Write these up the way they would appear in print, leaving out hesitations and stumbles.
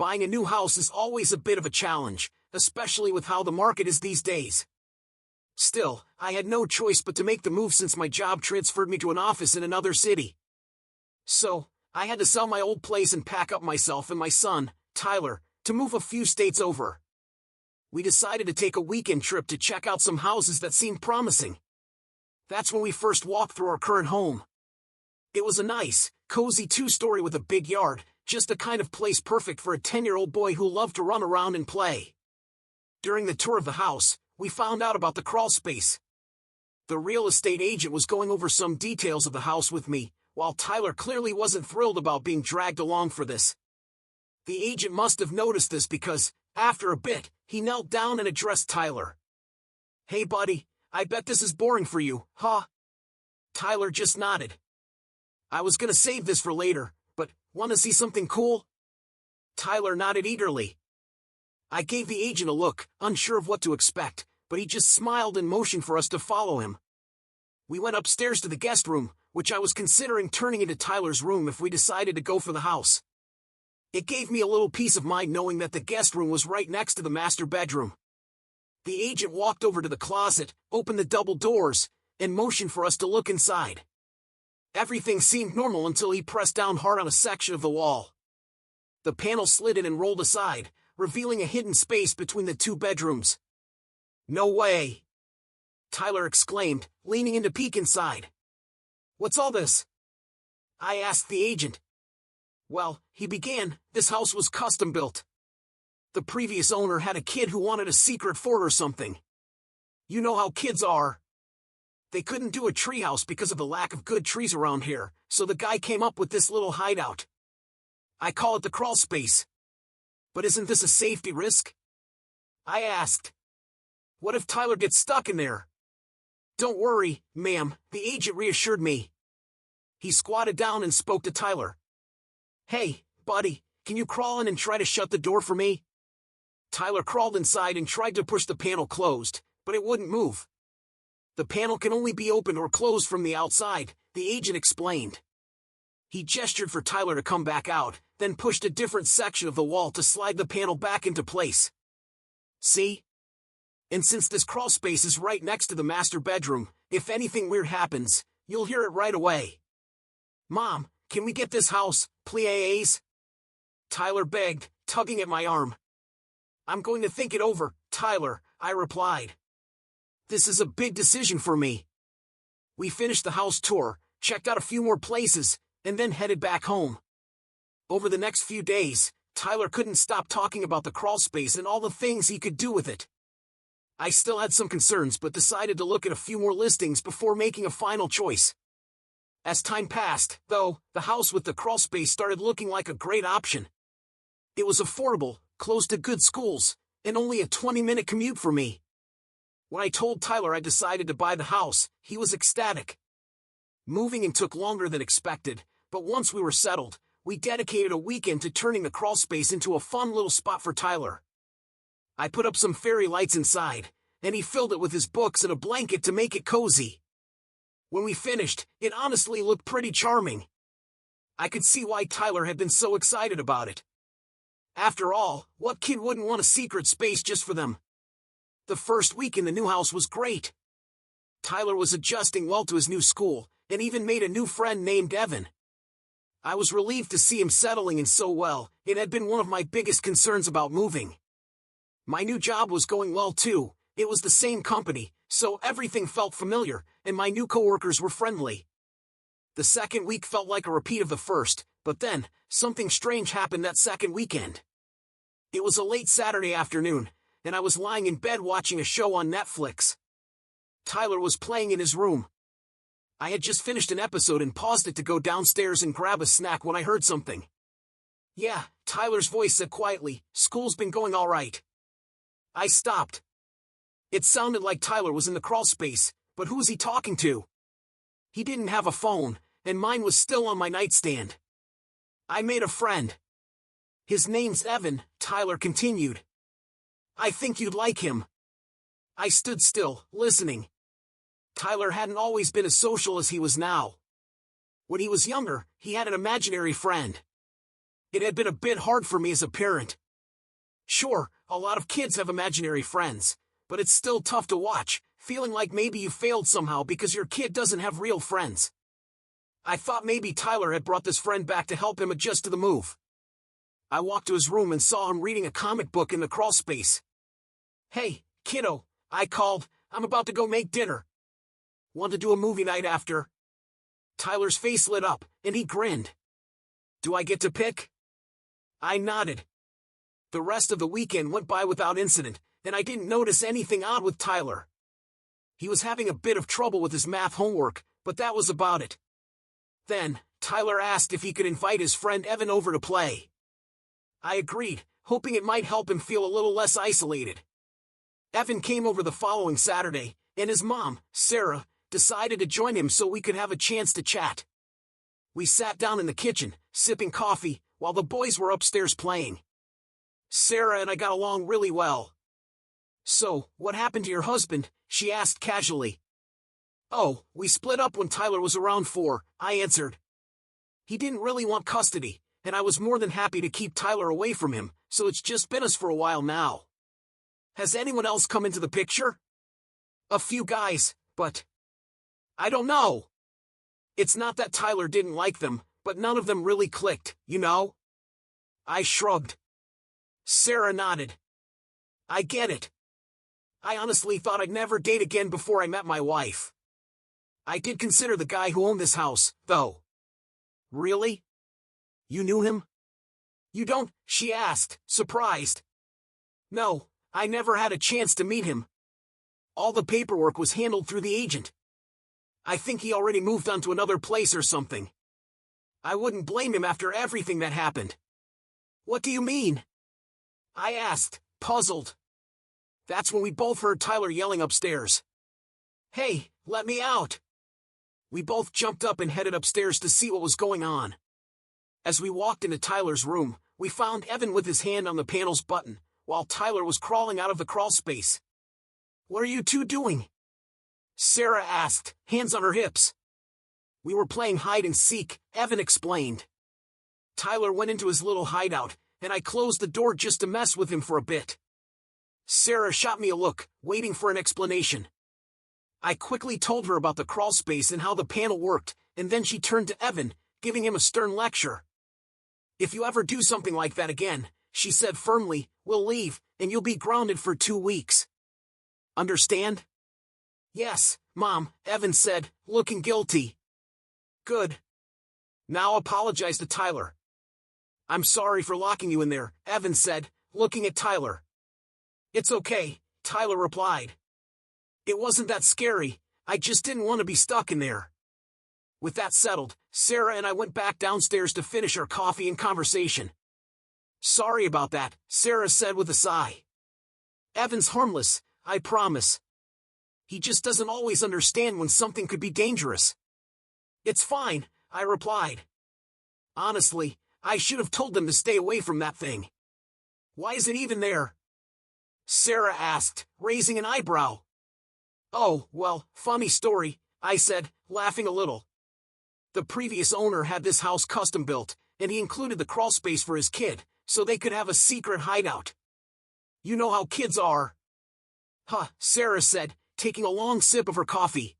Buying a new house is always a bit of a challenge, especially with how the market is these days. Still, I had no choice but to make the move since my job transferred me to an office in another city. So, I had to sell my old place and pack up myself and my son, Tyler, to move a few states over. We decided to take a weekend trip to check out some houses that seemed promising. That's when we first walked through our current home. It was a nice, cozy 2-story with a big yard, just the kind of place perfect for a 10-year-old boy who loved to run around and play. During the tour of the house, we found out about the Crawlspace. The real estate agent was going over some details of the house with me, while Tyler clearly wasn't thrilled about being dragged along for this. The agent must have noticed this because, after a bit, he knelt down and addressed Tyler. "Hey buddy, I bet this is boring for you, huh?" Tyler just nodded. "I was gonna save this for later, but wanna see something cool?" Tyler nodded eagerly. I gave the agent a look, unsure of what to expect, but he just smiled and motioned for us to follow him. We went upstairs to the guest room, which I was considering turning into Tyler's room if we decided to go for the house. It gave me a little peace of mind knowing that the guest room was right next to the master bedroom. The agent walked over to the closet, opened the double doors, and motioned for us to look inside. Everything seemed normal until he pressed down hard on a section of the wall. The panel slid in and rolled aside, revealing a hidden space between the 2 bedrooms. "No way!" Tyler exclaimed, leaning in to peek inside. "What's all this?" I asked the agent. "Well," he began, "this house was custom built. The previous owner had a kid who wanted a secret fort or something. You know how kids are. They couldn't do a treehouse because of the lack of good trees around here, so the guy came up with this little hideout. I call it the Crawlspace. But isn't this a safety risk?" I asked. "What if Tyler gets stuck in there?" "Don't worry, ma'am," the agent reassured me. He squatted down and spoke to Tyler. "Hey, buddy, can you crawl in and try to shut the door for me?" Tyler crawled inside and tried to push the panel closed, but it wouldn't move. "The panel can only be opened or closed from the outside," the agent explained. He gestured for Tyler to come back out, then pushed a different section of the wall to slide the panel back into place. "See? And since this crawlspace is right next to the master bedroom, if anything weird happens, you'll hear it right away. Mom, can we get this house, please?" Tyler begged, tugging at my arm. "I'm going to think it over, Tyler," I replied. "This is a big decision for me." We finished the house tour, checked out a few more places, and then headed back home. Over the next few days, Tyler couldn't stop talking about the crawlspace and all the things he could do with it. I still had some concerns but decided to look at a few more listings before making a final choice. As time passed, though, the house with the crawlspace started looking like a great option. It was affordable, close to good schools, and only a 20-minute commute for me. When I told Tyler I decided to buy the house, he was ecstatic. Moving in took longer than expected, but once we were settled, we dedicated a weekend to turning the crawlspace into a fun little spot for Tyler. I put up some fairy lights inside, and he filled it with his books and a blanket to make it cozy. When we finished, it honestly looked pretty charming. I could see why Tyler had been so excited about it. After all, what kid wouldn't want a secret space just for them? The first week in the new house was great. Tyler was adjusting well to his new school, and even made a new friend named Evan. I was relieved to see him settling in so well. It had been one of my biggest concerns about moving. My new job was going well too. It was the same company, so everything felt familiar, and my new coworkers were friendly. The second week felt like a repeat of the first, but then, something strange happened that second weekend. It was a late Saturday afternoon, and I was lying in bed watching a show on Netflix. Tyler was playing in his room. I had just finished an episode and paused it to go downstairs and grab a snack when I heard something. "Yeah," Tyler's voice said quietly, "school's been going all right." I stopped. It sounded like Tyler was in the crawlspace, but who's he talking to? He didn't have a phone, and mine was still on my nightstand. "I made a friend. His name's Evan," Tyler continued. "I think you'd like him." I stood still, listening. Tyler hadn't always been as social as he was now. When he was younger, he had an imaginary friend. It had been a bit hard for me as a parent. Sure, a lot of kids have imaginary friends, but it's still tough to watch, feeling like maybe you failed somehow because your kid doesn't have real friends. I thought maybe Tyler had brought this friend back to help him adjust to the move. I walked to his room and saw him reading a comic book in the Crawlspace. "Hey, kiddo," I called, "I'm about to go make dinner. Want to do a movie night after?" Tyler's face lit up, and he grinned. "Do I get to pick?" I nodded. The rest of the weekend went by without incident, and I didn't notice anything odd with Tyler. He was having a bit of trouble with his math homework, but that was about it. Then, Tyler asked if he could invite his friend Evan over to play. I agreed, hoping it might help him feel a little less isolated. Evan came over the following Saturday, and his mom, Sarah, decided to join him so we could have a chance to chat. We sat down in the kitchen, sipping coffee, while the boys were upstairs playing. Sarah and I got along really well. "So, what happened to your husband?" she asked casually. "Oh, we split up when Tyler was around 4, I answered. He didn't really want custody, and I was more than happy to keep Tyler away from him, so it's just been us for a while now. Has anyone else come into the picture?" "A few guys, but I don't know. It's not that Tyler didn't like them, but none of them really clicked, you know?" I shrugged. Sarah nodded. "I get it. I honestly thought I'd never date again before I met my wife. I did consider the guy who owned this house, though." "Really? You knew him?" "You don't?" she asked, surprised. "No, I never had a chance to meet him. All the paperwork was handled through the agent. I think he already moved on to another place or something. I wouldn't blame him after everything that happened." "What do you mean?" I asked, puzzled. That's when we both heard Tyler yelling upstairs. "Hey, let me out!" We both jumped up and headed upstairs to see what was going on. As we walked into Tyler's room, we found Evan with his hand on the panel's button, while Tyler was crawling out of the crawlspace. "What are you two doing?" Sarah asked, hands on her hips. "We were playing hide and seek," Evan explained. Tyler went into his little hideout, and I closed the door just to mess with him for a bit. Sarah shot me a look, waiting for an explanation. I quickly told her about the crawlspace and how the panel worked, and then she turned to Evan, giving him a stern lecture. "If you ever do something like that again," she said firmly, "we'll leave, and you'll be grounded for 2 weeks. Understand?" "Yes, Mom," Evan said, looking guilty. "Good. Now apologize to Tyler." "I'm sorry for locking you in there," Evan said, looking at Tyler. "It's okay," Tyler replied. "It wasn't that scary, I just didn't want to be stuck in there." With that settled, Sarah and I went back downstairs to finish our coffee and conversation. "Sorry about that," Sarah said with a sigh. "Evan's harmless, I promise. He just doesn't always understand when something could be dangerous." "It's fine," I replied. "Honestly, I should have told them to stay away from that thing. Why is it even there?" Sarah asked, raising an eyebrow. "Oh, well, funny story," I said, laughing a little. "The previous owner had this house custom built, and he included the crawlspace for his kid, so they could have a secret hideout. You know how kids are." "Huh," Sarah said, taking a long sip of her coffee.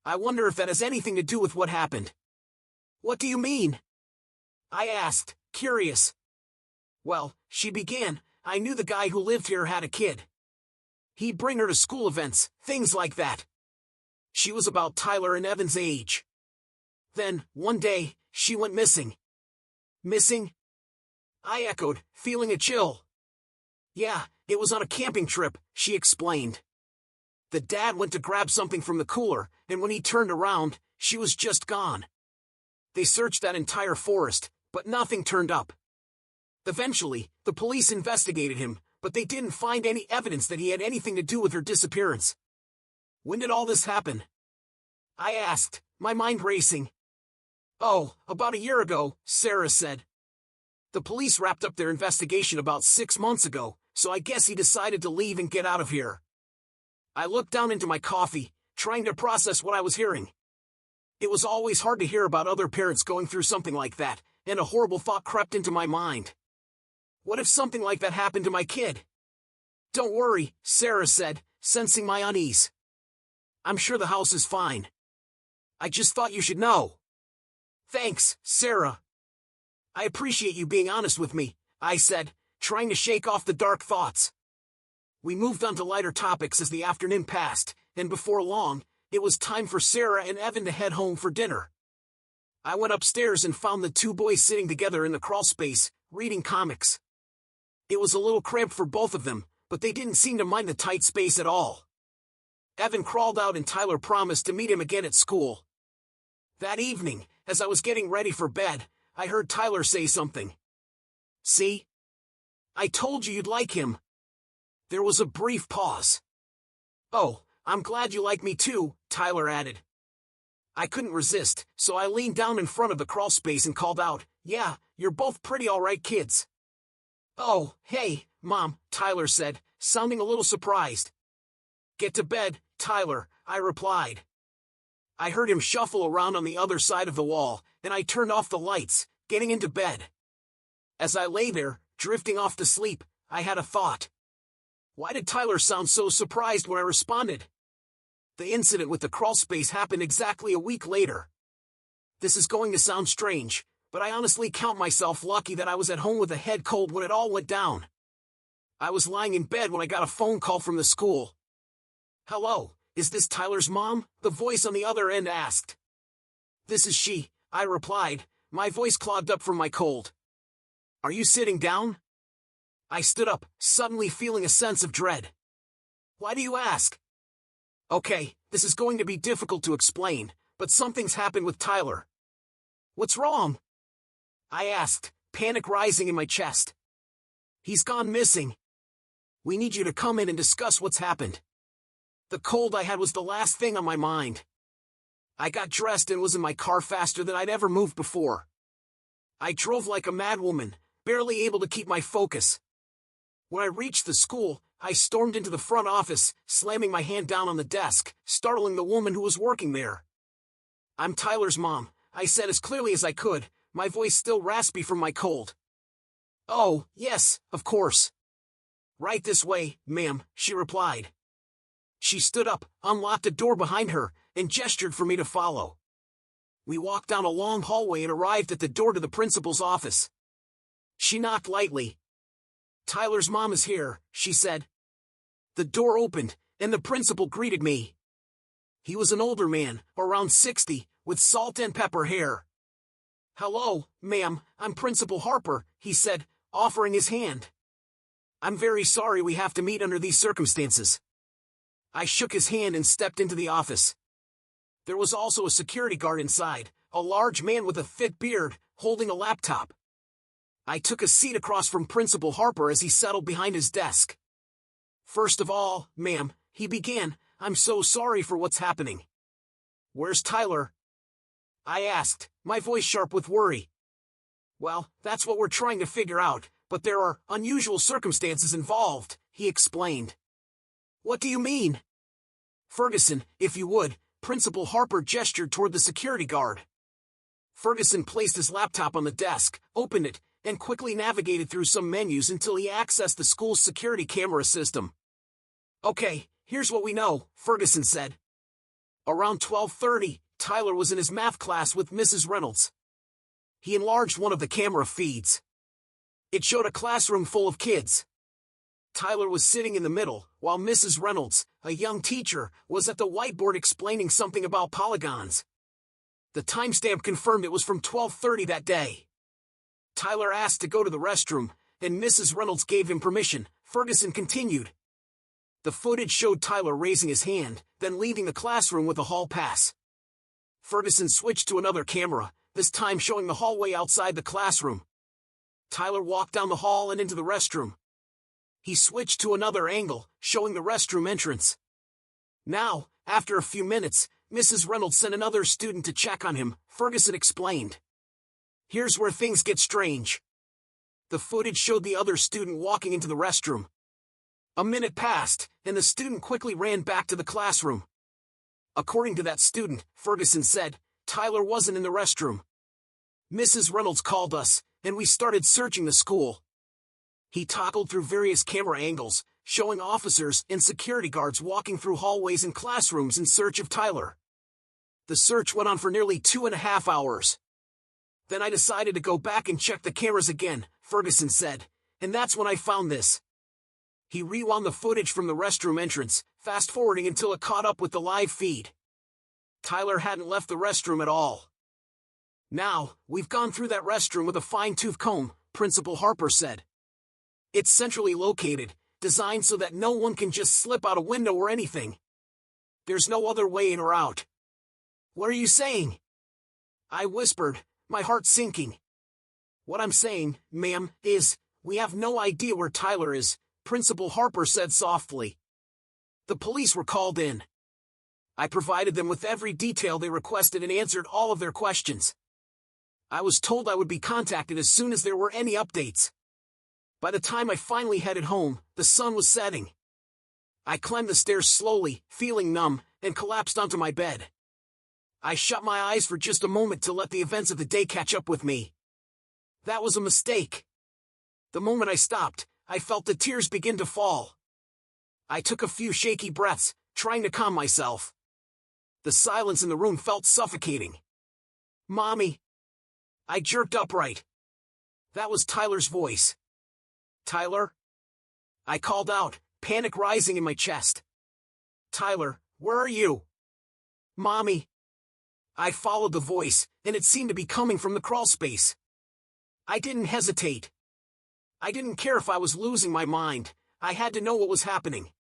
"I wonder if that has anything to do with what happened." "What do you mean?" I asked, curious. "Well," she began, "I knew the guy who lived here had a kid. He'd bring her to school events, things like that. She was about Tyler and Evan's age. Then, one day, she went missing." "Missing?" I echoed, feeling a chill. "Yeah, it was on a camping trip," she explained. "The dad went to grab something from the cooler, and when he turned around, she was just gone. They searched that entire forest, but nothing turned up. Eventually, the police investigated him, but they didn't find any evidence that he had anything to do with her disappearance." "When did all this happen?" I asked, my mind racing. "Oh, about a year ago," Sarah said. "The police wrapped up their investigation about 6 months ago, so I guess he decided to leave and get out of here." I looked down into my coffee, trying to process what I was hearing. It was always hard to hear about other parents going through something like that, and a horrible thought crept into my mind. What if something like that happened to my kid? Don't worry, Sarah said, sensing my unease. I'm sure the house is fine. I just thought you should know. Thanks, Sarah. I appreciate you being honest with me, I said, trying to shake off the dark thoughts. We moved on to lighter topics as the afternoon passed, and before long, it was time for Sarah and Evan to head home for dinner. I went upstairs and found the two boys sitting together in the crawlspace, reading comics. It was a little cramped for both of them, but they didn't seem to mind the tight space at all. Evan crawled out and Tyler promised to meet him again at school. That evening, as I was getting ready for bed, I heard Tyler say something. See? I told you you'd like him. There was a brief pause. Oh, I'm glad you like me too, Tyler added. I couldn't resist, so I leaned down in front of the crawlspace and called out, yeah, you're both pretty alright kids. Oh, hey, Mom, Tyler said, sounding a little surprised. Get to bed, Tyler, I replied. I heard him shuffle around on the other side of the wall, and I turned off the lights, getting into bed. As I lay there, drifting off to sleep, I had a thought. Why did Tyler sound so surprised when I responded? The incident with the crawlspace happened exactly a week later. This is going to sound strange, but I honestly count myself lucky that I was at home with a head cold when it all went down. I was lying in bed when I got a phone call from the school. Hello, is this Tyler's mom? The voice on the other end asked. This is she, I replied, my voice clogged up from my cold. Are you sitting down? I stood up, suddenly feeling a sense of dread. Why do you ask? Okay, this is going to be difficult to explain, but something's happened with Tyler. What's wrong? I asked, panic rising in my chest. He's gone missing. We need you to come in and discuss what's happened. The cold I had was the last thing on my mind. I got dressed and was in my car faster than I'd ever moved before. I drove like a madwoman, barely able to keep my focus. When I reached the school, I stormed into the front office, slamming my hand down on the desk, startling the woman who was working there. I'm Tyler's mom, I said as clearly as I could, my voice still raspy from my cold. Oh, yes, of course. Right this way, ma'am, she replied. She stood up, unlocked a door behind her, and gestured for me to follow. We walked down a long hallway and arrived at the door to the principal's office. She knocked lightly. Tyler's mom is here, she said. The door opened, and the principal greeted me. He was an older man, around 60, with salt and pepper hair. Hello, ma'am, I'm Principal Harper, he said, offering his hand. I'm very sorry we have to meet under these circumstances. I shook his hand and stepped into the office. There was also a security guard inside, a large man with a thick beard, holding a laptop. I took a seat across from Principal Harper as he settled behind his desk. First of all, ma'am, he began, I'm so sorry for what's happening. Where's Tyler? I asked, my voice sharp with worry. Well, that's what we're trying to figure out, but there are unusual circumstances involved, he explained. What do you mean? Ferguson, if you would, Principal Harper gestured toward the security guard. Ferguson placed his laptop on the desk, opened it, and quickly navigated through some menus until he accessed the school's security camera system. Okay, here's what we know, Ferguson said. Around 12:30, Tyler was in his math class with Mrs. Reynolds. He enlarged one of the camera feeds. It showed a classroom full of kids. Tyler was sitting in the middle, while Mrs. Reynolds, a young teacher, was at the whiteboard explaining something about polygons. The timestamp confirmed it was from 12:30 that day. Tyler asked to go to the restroom, and Mrs. Reynolds gave him permission. Ferguson continued. The footage showed Tyler raising his hand, then leaving the classroom with a hall pass. Ferguson switched to another camera, this time showing the hallway outside the classroom. Tyler walked down the hall and into the restroom. He switched to another angle, showing the restroom entrance. Now, after a few minutes, Mrs. Reynolds sent another student to check on him, Ferguson explained. Here's where things get strange. The footage showed the other student walking into the restroom. A minute passed, and the student quickly ran back to the classroom. According to that student, Ferguson said, Tyler wasn't in the restroom. Mrs. Reynolds called us, and we started searching the school. He toggled through various camera angles, showing officers and security guards walking through hallways and classrooms in search of Tyler. The search went on for nearly 2.5 hours. Then I decided to go back and check the cameras again, Ferguson said, and that's when I found this. He rewound the footage from the restroom entrance, fast-forwarding until it caught up with the live feed. Tyler hadn't left the restroom at all. Now, we've gone through that restroom with a fine-tooth comb, Principal Harper said. It's centrally located, designed so that no one can just slip out a window or anything. There's no other way in or out. What are you saying? I whispered, my heart sinking. What I'm saying, ma'am, is, we have no idea where Tyler is, Principal Harper said softly. The police were called in. I provided them with every detail they requested and answered all of their questions. I was told I would be contacted as soon as there were any updates. By the time I finally headed home, the sun was setting. I climbed the stairs slowly, feeling numb, and collapsed onto my bed. I shut my eyes for just a moment to let the events of the day catch up with me. That was a mistake. The moment I stopped, I felt the tears begin to fall. I took a few shaky breaths, trying to calm myself. The silence in the room felt suffocating. Mommy. I jerked upright. That was Tyler's voice. Tyler? I called out, panic rising in my chest. Tyler, where are you? Mommy. I followed the voice, and it seemed to be coming from the crawlspace. I didn't hesitate. I didn't care if I was losing my mind. I had to know what was happening.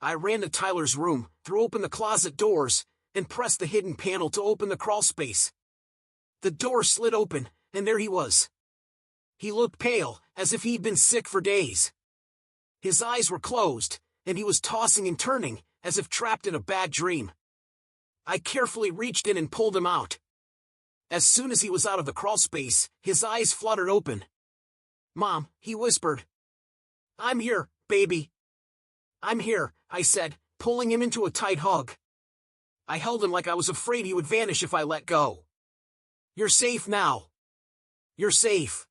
I ran to Tyler's room, threw open the closet doors, and pressed the hidden panel to open the crawlspace. The door slid open, and there he was. He looked pale, as if he'd been sick for days. His eyes were closed, and he was tossing and turning, as if trapped in a bad dream. I carefully reached in and pulled him out. As soon as he was out of the crawlspace, his eyes fluttered open. Mom, he whispered. I'm here, baby. I'm here, I said, pulling him into a tight hug. I held him like I was afraid he would vanish if I let go. You're safe now. You're safe.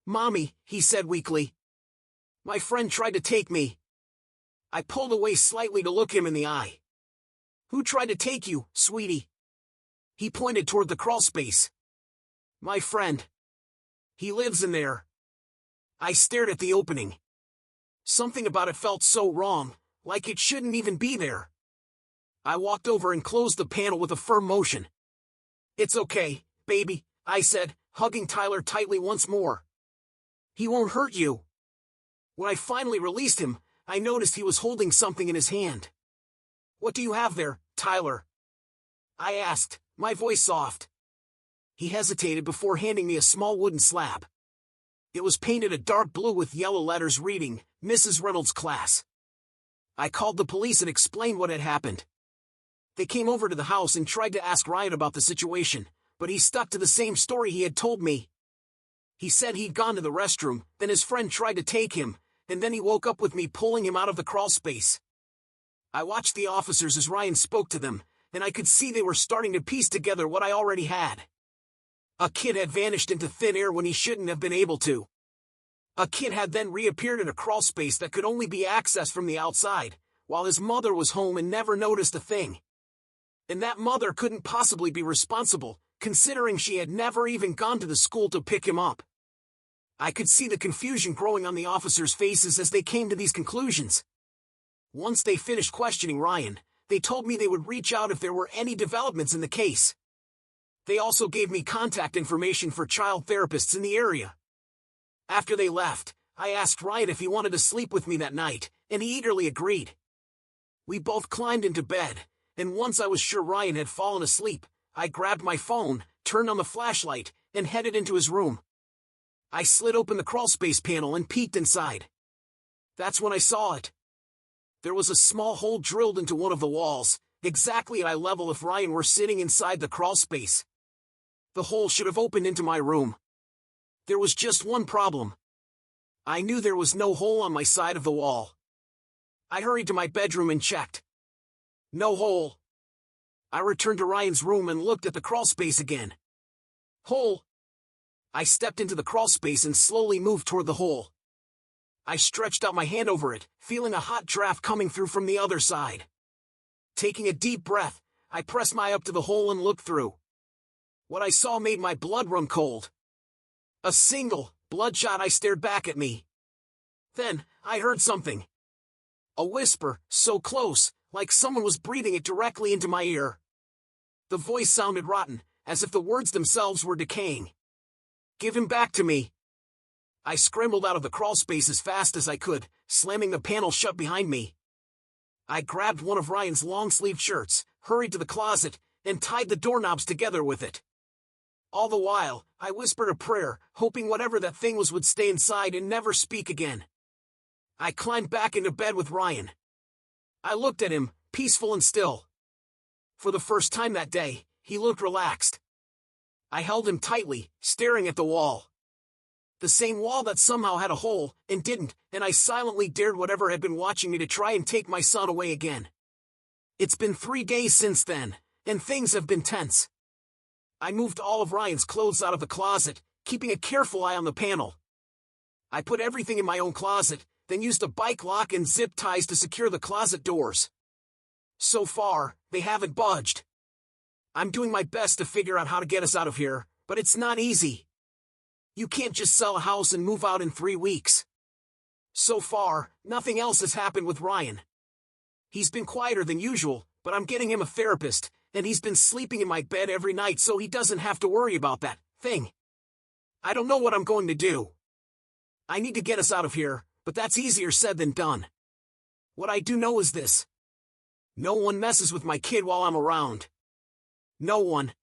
Mommy, he said weakly. My friend tried to take me. I pulled away slightly to look him in the eye. Who tried to take you, sweetie? He pointed toward the crawlspace. My friend. He lives in there. I stared at the opening. Something about it felt so wrong, like it shouldn't even be there. I walked over and closed the panel with a firm motion. It's okay, baby, I said, hugging Tyler tightly once more. He won't hurt you. When I finally released him, I noticed he was holding something in his hand. What do you have there, Tyler? I asked, my voice soft. He hesitated before handing me a small wooden slab. It was painted a dark blue with yellow letters reading, Mrs. Reynolds' class. I called the police and explained what had happened. They came over to the house and tried to ask Ryan about the situation, but he stuck to the same story he had told me. He said he'd gone to the restroom, then his friend tried to take him, and then he woke up with me pulling him out of the crawlspace. I watched the officers as Ryan spoke to them, and I could see they were starting to piece together what I already had. A kid had vanished into thin air when he shouldn't have been able to. A kid had then reappeared in a crawlspace that could only be accessed from the outside, while his mother was home and never noticed a thing. And that mother couldn't possibly be responsible, considering she had never even gone to the school to pick him up. I could see the confusion growing on the officers' faces as they came to these conclusions. Once they finished questioning Ryan, they told me they would reach out if there were any developments in the case. They also gave me contact information for child therapists in the area. After they left, I asked Ryan if he wanted to sleep with me that night, and he eagerly agreed. We both climbed into bed, and once I was sure Ryan had fallen asleep, I grabbed my phone, turned on the flashlight, and headed into his room. I slid open the crawlspace panel and peeked inside. That's when I saw it. There was a small hole drilled into one of the walls, exactly at eye level if Ryan were sitting inside the crawlspace. The hole should have opened into my room. There was just one problem. I knew there was no hole on my side of the wall. I hurried to my bedroom and checked. No hole. I returned to Ryan's room and looked at the crawlspace again. Hole. I stepped into the crawlspace and slowly moved toward the hole. I stretched out my hand over it, feeling a hot draft coming through from the other side. Taking a deep breath, I pressed my eye up to the hole and looked through. What I saw made my blood run cold. A single, bloodshot eye stared back at me. Then, I heard something. A whisper, so close, like someone was breathing it directly into my ear. The voice sounded rotten, as if the words themselves were decaying. "Give him back to me." I scrambled out of the crawlspace as fast as I could, slamming the panel shut behind me. I grabbed one of Ryan's long-sleeved shirts, hurried to the closet, and tied the doorknobs together with it. All the while, I whispered a prayer, hoping whatever that thing was would stay inside and never speak again. I climbed back into bed with Ryan. I looked at him, peaceful and still. For the first time that day, he looked relaxed. I held him tightly, staring at the wall. The same wall that somehow had a hole, and didn't, and I silently dared whatever had been watching me to try and take my son away again. It's been 3 days since then, and things have been tense. I moved all of Ryan's clothes out of the closet, keeping a careful eye on the panel. I put everything in my own closet, then used a bike lock and zip ties to secure the closet doors. So far, they haven't budged. I'm doing my best to figure out how to get us out of here, but it's not easy. You can't just sell a house and move out in 3 weeks. So far, nothing else has happened with Ryan. He's been quieter than usual, but I'm getting him a therapist, and he's been sleeping in my bed every night so he doesn't have to worry about that thing. I don't know what I'm going to do. I need to get us out of here, but that's easier said than done. What I do know is this. No one messes with my kid while I'm around. No one.